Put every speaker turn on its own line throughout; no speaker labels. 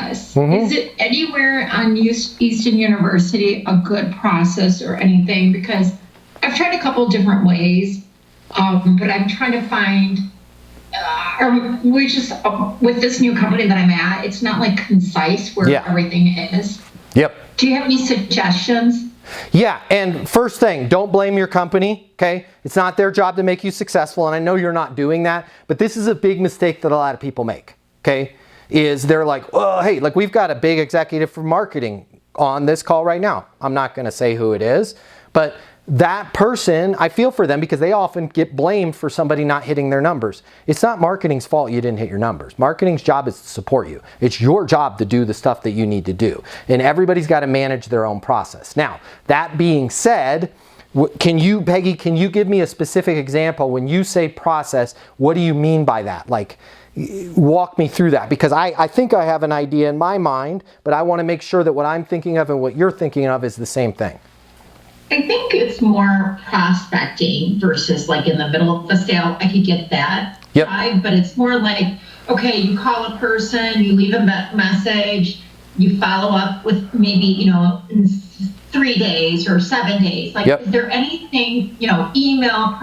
Is it anywhere on Eastern University a good process or anything? Because I've tried a couple different ways, but I'm trying to find, we just, with this new company that I'm at, it's not like concise where everything is.
Yep.
Do you have any suggestions?
Yeah, and first thing, don't blame your company, okay? It's not their job to make you successful, and I know you're not doing that, but this is a big mistake that a lot of people make, okay? Is they're like, oh, hey, like we've got a big executive for marketing on this call right now. I'm not gonna say who it is, but that person, I feel for them because they often get blamed for somebody not hitting their numbers. It's not marketing's fault you didn't hit your numbers. Marketing's job is to support you. It's your job to do the stuff that you need to do. And everybody's got to manage their own process. Now, that being said, Peggy, can you give me a specific example? When you say process, what do you mean by that? Like, walk me through that, because I think I have an idea in my mind, but I want to make sure that what I'm thinking of and what you're thinking of is the same thing.
I think it's more prospecting versus like in the middle of the sale. I could get that vibe, but it's more like, okay, you call a person, you leave a message, you follow up with maybe, in 3 days or 7 days. Like, is there anything, email,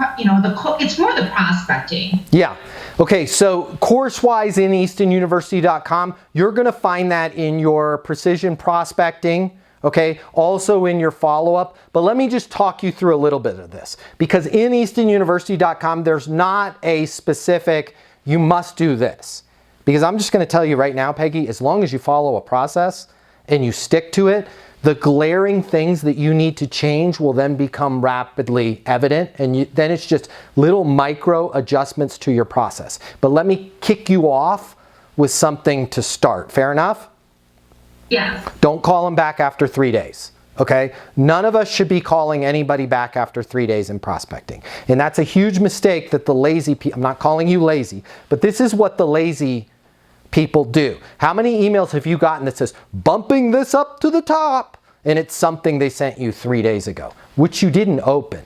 it's more the prospecting.
Yeah. Okay, so course-wise in eastonuniversity.com, you're going to find that in your precision prospecting. Okay, also in your follow-up, but let me just talk you through a little bit of this, because in eastonuniversity.com, there's not a specific, you must do this. Because I'm just gonna tell you right now, Peggy, as long as you follow a process and you stick to it, the glaring things that you need to change will then become rapidly evident, and then it's just little micro adjustments to your process. But let me kick you off with something to start, fair enough?
Yeah.
Don't call them back after 3 days, okay? None of us should be calling anybody back after 3 days in prospecting. And that's a huge mistake that the lazy people, I'm not calling you lazy, but this is what the lazy people do. How many emails have you gotten that says, bumping this up to the top, and it's something they sent you 3 days ago, which you didn't open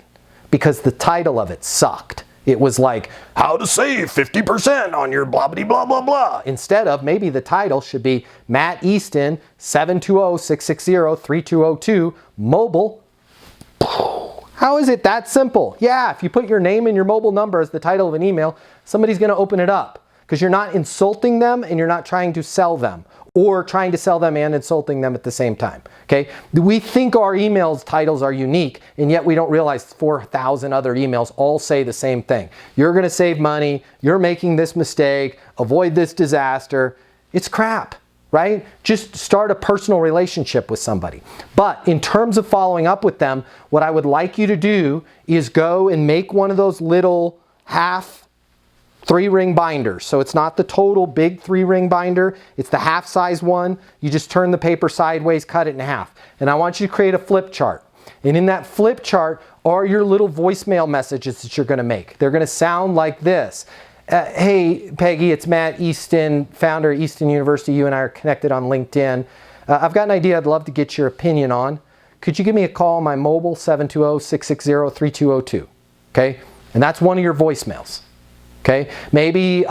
because the title of it sucked. It was like, how to save 50% on your blah, blah, blah, blah, blah. Instead of, maybe the title should be Matt Easton, 720-660-3202, mobile. How is it that simple? Yeah, if you put your name and your mobile number as the title of an email, somebody's going to open it up because you're not insulting them and you're not trying to sell them, or trying to sell them and insulting them at the same time, okay? We think our emails titles are unique, and yet we don't realize 4,000 other emails all say the same thing. You're gonna save money, you're making this mistake, avoid this disaster. It's crap, right? Just start a personal relationship with somebody. But in terms of following up with them, what I would like you to do is go and make one of those little half 3-ring binders. So it's not the total big 3-ring binder, it's the half size one. You just turn the paper sideways, cut it in half. And I want you to create a flip chart. And in that flip chart are your little voicemail messages that you're gonna make. They're gonna sound like this. Hey, Peggy, it's Matt Easton, founder of Easton University. You and I are connected on LinkedIn. I've got an idea I'd love to get your opinion on. Could you give me a call on my mobile, 720-660-3202, okay? And that's one of your voicemails. Okay, maybe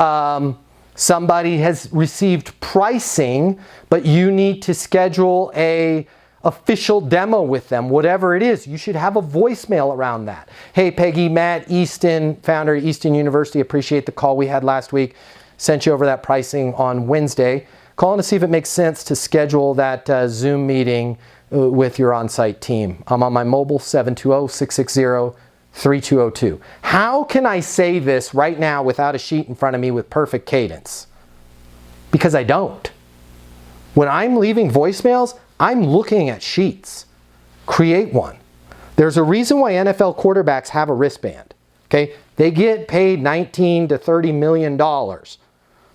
somebody has received pricing, but you need to schedule a official demo with them, whatever it is. You should have a voicemail around that. Hey, Peggy, Matt Easton, founder of Easton University, appreciate the call we had last week. Sent you over that pricing on Wednesday. Calling to see if it makes sense to schedule that Zoom meeting with your on-site team. I'm on my mobile, 720-660-3202. How can I say this right now without a sheet in front of me with perfect cadence? Because I don't. When I'm leaving voicemails, I'm looking at sheets. Create one. There's a reason why NFL quarterbacks have a wristband. Okay? They get paid $19 to $30 million.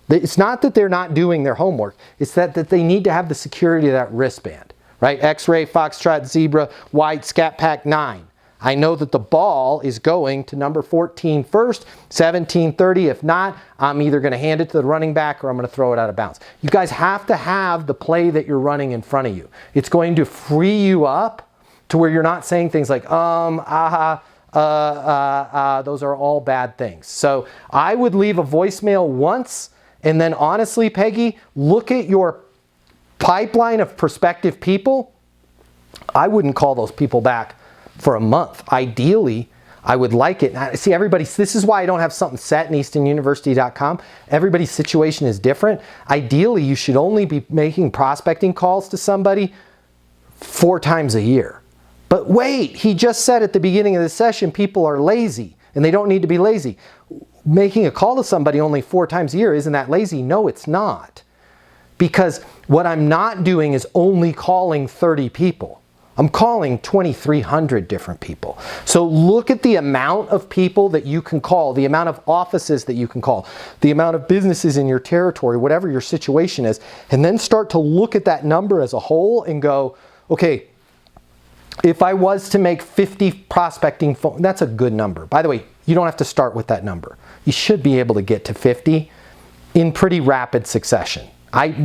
It's not that they're not doing their homework. It's that they need to have the security of that wristband. Right? X-ray, Foxtrot, Zebra, White, Scat Pack 9. I know that the ball is going to number 14 first, 17:30. If not, I'm either going to hand it to the running back or I'm going to throw it out of bounds. You guys have to have the play that you're running in front of you. It's going to free you up to where you're not saying things like, those are all bad things. So I would leave a voicemail once, and then honestly, Peggy, look at your pipeline of prospective people, I wouldn't call those people back for a month. Ideally, I would like it. Now, see, this is why I don't have something set in eastonuniversity.com. Everybody's situation is different. Ideally, you should only be making prospecting calls to somebody 4 times a year. But wait, he just said at the beginning of the session, people are lazy and they don't need to be lazy. Making a call to somebody only 4 times a year, isn't that lazy? No, it's not. Because what I'm not doing is only calling 30 people. I'm calling 2,300 different people. So look at the amount of people that you can call, the amount of offices that you can call, the amount of businesses in your territory, whatever your situation is, and then start to look at that number as a whole and go, okay, if I was to make 50 prospecting phone, that's a good number. By the way, you don't have to start with that number. You should be able to get to 50 in pretty rapid succession.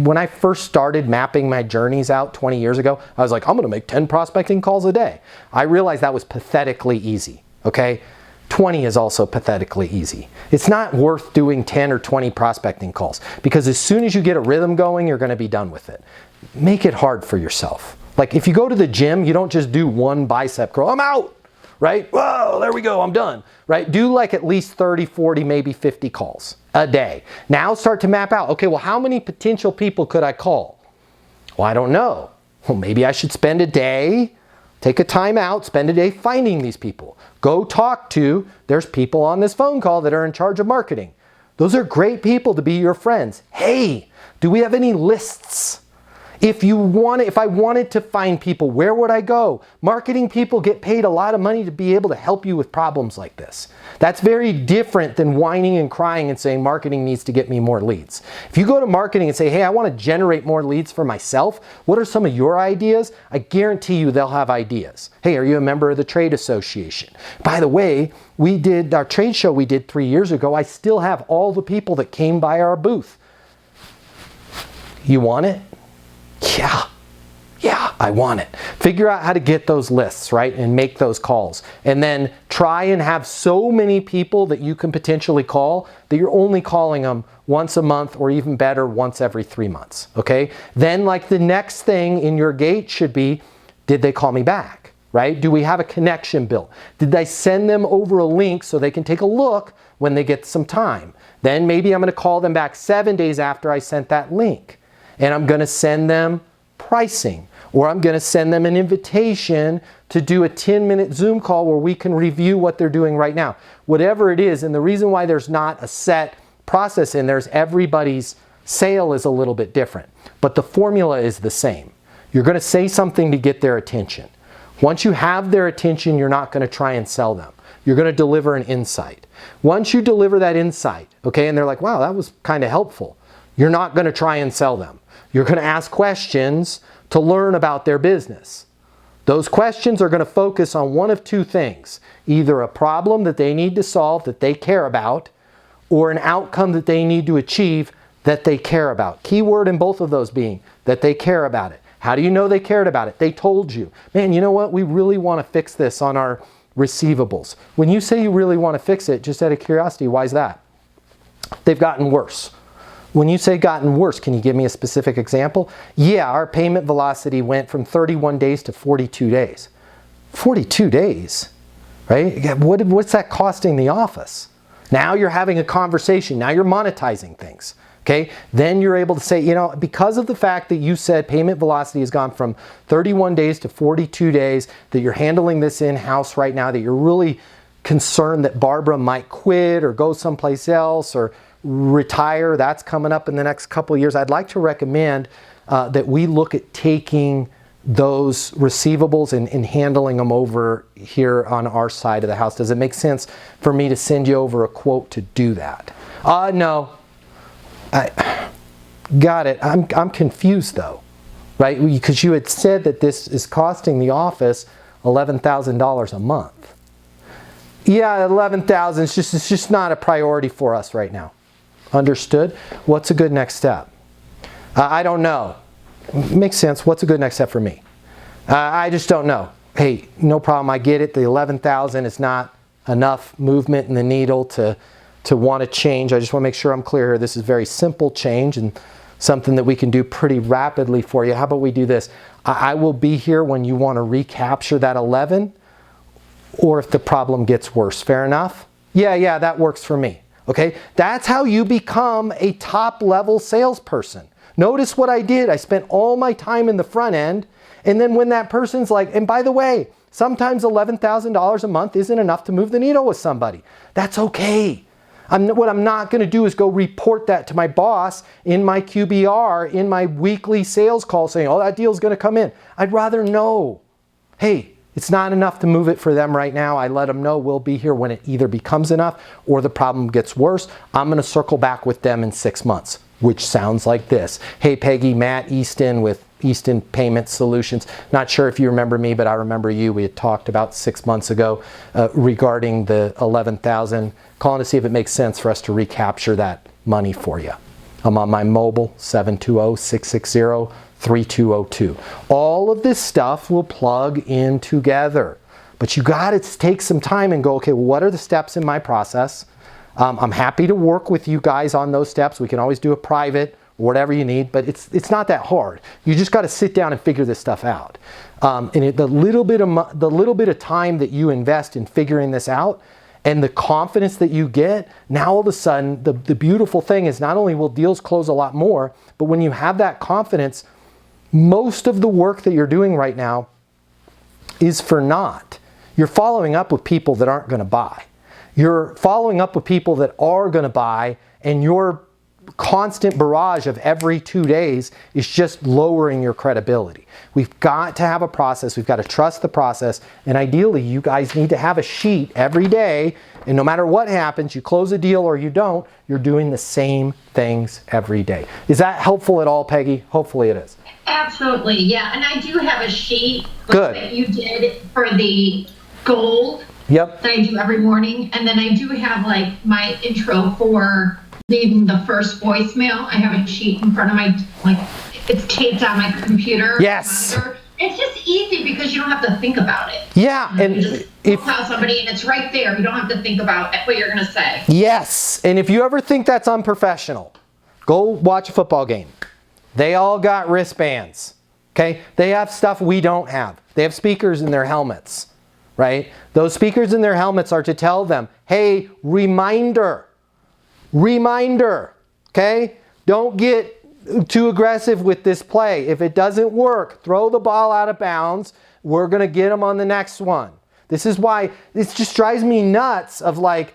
When I first started mapping my journeys out 20 years ago, I was like, I'm going to make 10 prospecting calls a day. I realized that was pathetically easy, okay? 20 is also pathetically easy. It's not worth doing 10 or 20 prospecting calls because as soon as you get a rhythm going, you're going to be done with it. Make it hard for yourself. Like if you go to the gym, you don't just do one bicep curl, I'm out, right? Whoa, there we go, I'm done, right? Do like at least 30, 40, maybe 50 calls a day. Now start to map out, okay, well, how many potential people could I call? Well, I don't know. Well, maybe I should spend a day, take a time out, spend a day finding these people. Go talk to, there's people on this phone call that are in charge of marketing. Those are great people to be your friends. Hey, do we have any lists? If I wanted to find people, where would I go? Marketing people get paid a lot of money to be able to help you with problems like this. That's very different than whining and crying and saying marketing needs to get me more leads. If you go to marketing and say, hey, I want to generate more leads for myself, what are some of your ideas? I guarantee you they'll have ideas. Hey, are you a member of the trade association? By the way, we did our trade show we did 3 years ago. I still have all the people that came by our booth. You want it? Yeah, I want it. Figure out how to get those lists, right? And make those calls. And then try and have so many people that you can potentially call that you're only calling them once a month or even better, once every 3 months, okay? Then like the next thing in your gate should be, did they call me back, right? Do we have a connection built? Did I send them over a link so they can take a look when they get some time? Then maybe I'm going to call them back 7 days after I sent that link. And I'm going to send them pricing, or I'm going to send them an invitation to do a 10-minute Zoom call where we can review what they're doing right now. Whatever it is, and the reason why there's not a set process in there is everybody's sale is a little bit different, but the formula is the same. You're going to say something to get their attention. Once you have their attention, you're not going to try and sell them. You're going to deliver an insight. Once you deliver that insight, okay, and they're like, wow, that was kind of helpful, you're not going to try and sell them. You're going to ask questions to learn about their business. Those questions are going to focus on one of 2 things. Either a problem that they need to solve that they care about, or an outcome that they need to achieve that they care about. Keyword in both of those being that they care about it. How do you know they cared about it? They told you, man, you know what? We really want to fix this on our receivables. When you say you really want to fix it, just out of curiosity, why is that? They've gotten worse. When you say gotten worse, can you give me a specific example? Yeah, our payment velocity went from 31 days to 42 days. 42 days, right? What's that costing the office? Now you're having a conversation. Now you're monetizing things, okay? Then you're able to say, you know, because of the fact that you said payment velocity has gone from 31 days to 42 days, that you're handling this in-house right now, that you're really concerned that Barbara might quit or go someplace else or retire, that's coming up in the next couple of years, I'd like to recommend that we look at taking those receivables and handling them over here on our side of the house. Does it make sense for me to send you over a quote to do that? No. I got it. I'm confused though, right? Because you had said that this is costing the office $11,000 a month. Yeah, $11,000, it's just not a priority for us right now. Understood? What's a good next step? I don't know. Makes sense. What's a good next step for me? I just don't know. Hey, no problem. I get it. The 11,000 is not enough movement in the needle to want to change. I just want to make sure I'm clear here. This is very simple change, and something that we can do pretty rapidly for you. How about we do this? I will be here when you want to recapture that 11, or if the problem gets worse. Fair enough? Yeah, that works for me. Okay, that's how you become a top-level salesperson. Notice what I did. I spent all my time in the front end, and then when that person's like, and by the way, sometimes $11,000 a month isn't enough to move the needle with somebody. That's okay. What I'm not going to do is go report that to my boss in my QBR, in my weekly sales call saying, oh, that deal's going to come in. I'd rather know, hey, it's not enough to move it for them right now. I let them know we'll be here when it either becomes enough or the problem gets worse. I'm going to circle back with them in 6 months, which sounds like this. Hey, Peggy, Matt Easton with Easton Payment Solutions. Not sure if you remember me, but I remember you. We had talked about 6 months ago regarding the 11,000, calling to see if it makes sense for us to recapture that money for you. I'm on my mobile, 720-660-3202. All of this stuff will plug in together, but you got to take some time and go, okay, well, what are the steps in my process? I'm happy to work with you guys on those steps. We can always do a private, whatever you need, but it's not that hard. You just got to sit down and figure this stuff out. The little bit of time that you invest in figuring this out, and the confidence that you get, now all of a sudden, the beautiful thing is not only will deals close a lot more, but when you have that confidence, most of the work that you're doing right now is for naught. You're following up with people that aren't going to buy. You're following up with people that are going to buy, and your constant barrage of every 2 days is just lowering your credibility. We've got to have a process. We've got to trust the process. And ideally, you guys need to have a sheet every day. And no matter what happens, you close a deal or you don't, you're doing the same things every day. Is that helpful at all, Peggy? Hopefully it is.
Absolutely, yeah. And I do have a sheet that you did for the gold.
Yep.
That I do every morning. And then I do have like my intro for leaving the first voicemail. I have a sheet in front of my, it's taped on my computer.
Yes.
Monitor. It's just easy because you don't have to think about it.
Yeah. And
you just tell somebody and it's right there. You don't have to think about what you're going to say.
Yes. And if you ever think that's unprofessional, go watch a football game. They all got wristbands. Okay. They have stuff we don't have. They have speakers in their helmets, right? Those speakers in their helmets are to tell them, hey, reminder, okay? Don't get too aggressive with this play. If it doesn't work, throw the ball out of bounds. We're going to get them on the next one. This is why this just drives me nuts of like,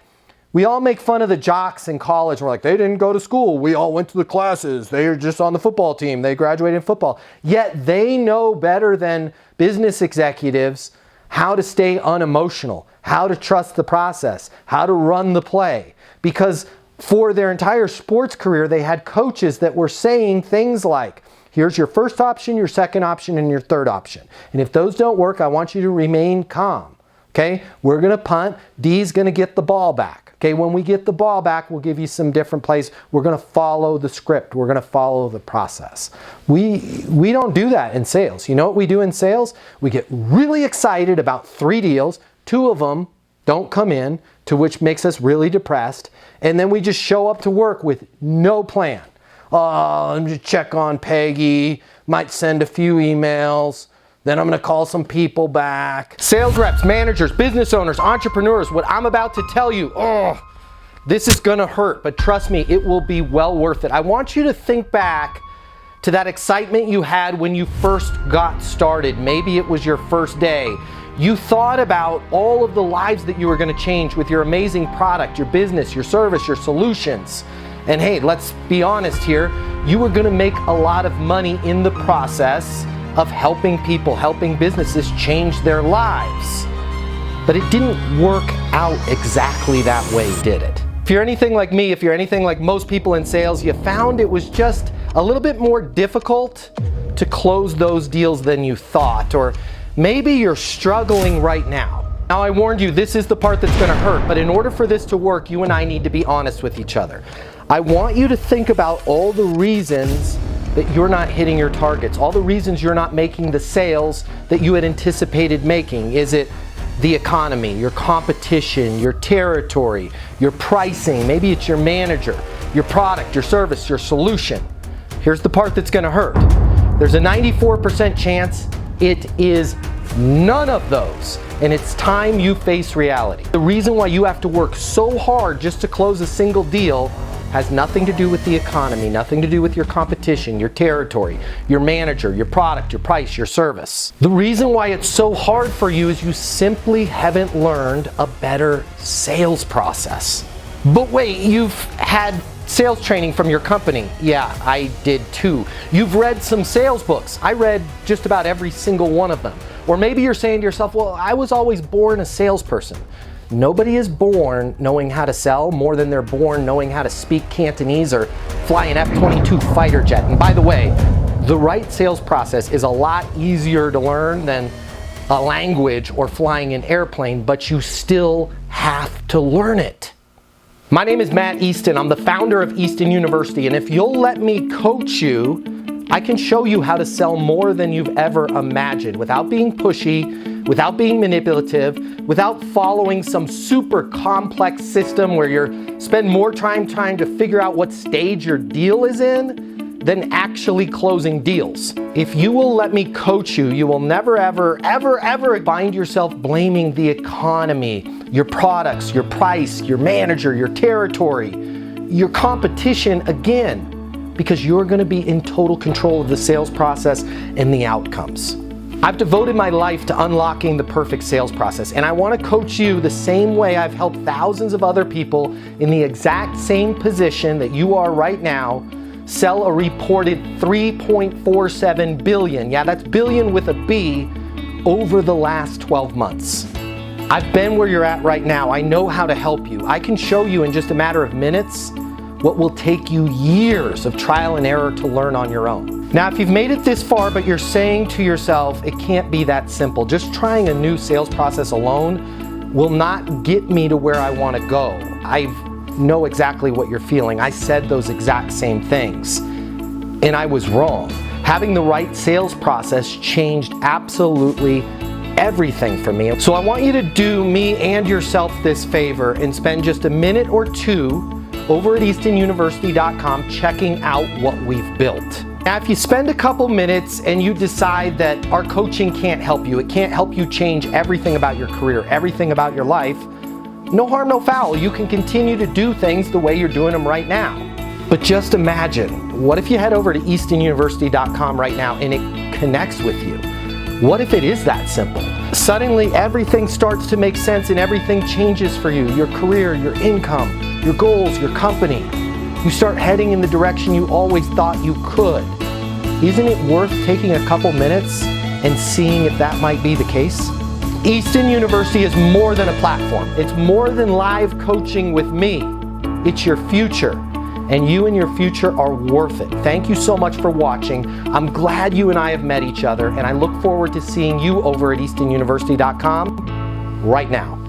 we all make fun of the jocks in college. We're like, they didn't go to school. We all went to the classes. They are just on the football team. They graduated in football. Yet they know better than business executives how to stay unemotional, how to trust the process, how to run the play. Because for their entire sports career, they had coaches that were saying things like, here's your first option, your second option, and your third option. And if those don't work, I want you to remain calm. Okay? We're going to punt. D's going to get the ball back. Okay? When we get the ball back, we'll give you some different plays. We're going to follow the script. We're going to follow the process. We don't do that in sales. You know what we do in sales? We get really excited about 3 deals. 2 of them don't come in, to which makes us really depressed. And then we just show up to work with no plan. Oh, I'm just check on Peggy, might send a few emails, then I'm going to call some people back. Sales reps, managers, business owners, entrepreneurs, what I'm about to tell you, this is going to hurt, but trust me, it will be well worth it. I want you to think back to that excitement you had when you first got started. Maybe it was your first day. You thought about all of the lives that you were going to change with your amazing product, your business, your service, your solutions. And hey, let's be honest here, you were going to make a lot of money in the process of helping people, helping businesses change their lives. But it didn't work out exactly that way, did it? If you're anything like me, if you're anything like most people in sales, you found it was just a little bit more difficult to close those deals than you thought, or maybe you're struggling right now. Now, I warned you, this is the part that's going to hurt, but in order for this to work, you and I need to be honest with each other. I want you to think about all the reasons that you're not hitting your targets, all the reasons you're not making the sales that you had anticipated making. Is it the economy, your competition, your territory, your pricing? Maybe it's your manager, your product, your service, your solution. Here's the part that's going to hurt. There's a 94% chance it is none of those, and it's time you face reality. The reason why you have to work so hard just to close a single deal has nothing to do with the economy, nothing to do with your competition, your territory, your manager, your product, your price, your service. The reason why it's so hard for you is you simply haven't learned a better sales process. But wait, you've had sales training from your company. Yeah, I did too. You've read some sales books. I read just about every single one of them. Or maybe you're saying to yourself, well, I was always born a salesperson. Nobody is born knowing how to sell more than they're born knowing how to speak Cantonese or fly an F-22 fighter jet. And by the way, the right sales process is a lot easier to learn than a language or flying an airplane, but you still have to learn it. My name is Matt Easton. I'm the founder of Easton University, and if you'll let me coach you, I can show you how to sell more than you've ever imagined without being pushy, without being manipulative, without following some super complex system where you spend more time trying to figure out what stage your deal is in than actually closing deals. If you will let me coach you, you will never, ever, ever, ever find yourself blaming the economy, your products, your price, your manager, your territory, your competition again, because you're going to be in total control of the sales process and the outcomes. I've devoted my life to unlocking the perfect sales process, and I want to coach you the same way I've helped thousands of other people in the exact same position that you are right now sell a reported $3.47 billion, yeah, that's billion with a B, over the last 12 months. I've been where you're at right now. I know how to help you. I can show you in just a matter of minutes what will take you years of trial and error to learn on your own. Now, if you've made it this far, but you're saying to yourself, it can't be that simple, just trying a new sales process alone will not get me to where I want to go. I know exactly what you're feeling. I said those exact same things, and I was wrong. Having the right sales process changed absolutely everything for me. So I want you to do me and yourself this favor and spend just a minute or two over at eastonuniversity.com checking out what we've built. Now, if you spend a couple minutes and you decide that our coaching can't help you, it can't help you change everything about your career, everything about your life, no harm, no foul. You can continue to do things the way you're doing them right now. But just imagine, what if you head over to eastonuniversity.com right now and it connects with you? What if it is that simple? Suddenly everything starts to make sense and everything changes for you. Your career, your income, your goals, your company. You start heading in the direction you always thought you could. Isn't it worth taking a couple minutes and seeing if that might be the case? Easton University is more than a platform. It's more than live coaching with me. It's your future, and you and your future are worth it. Thank you so much for watching. I'm glad you and I have met each other, and I look forward to seeing you over at eastonuniversity.com right now.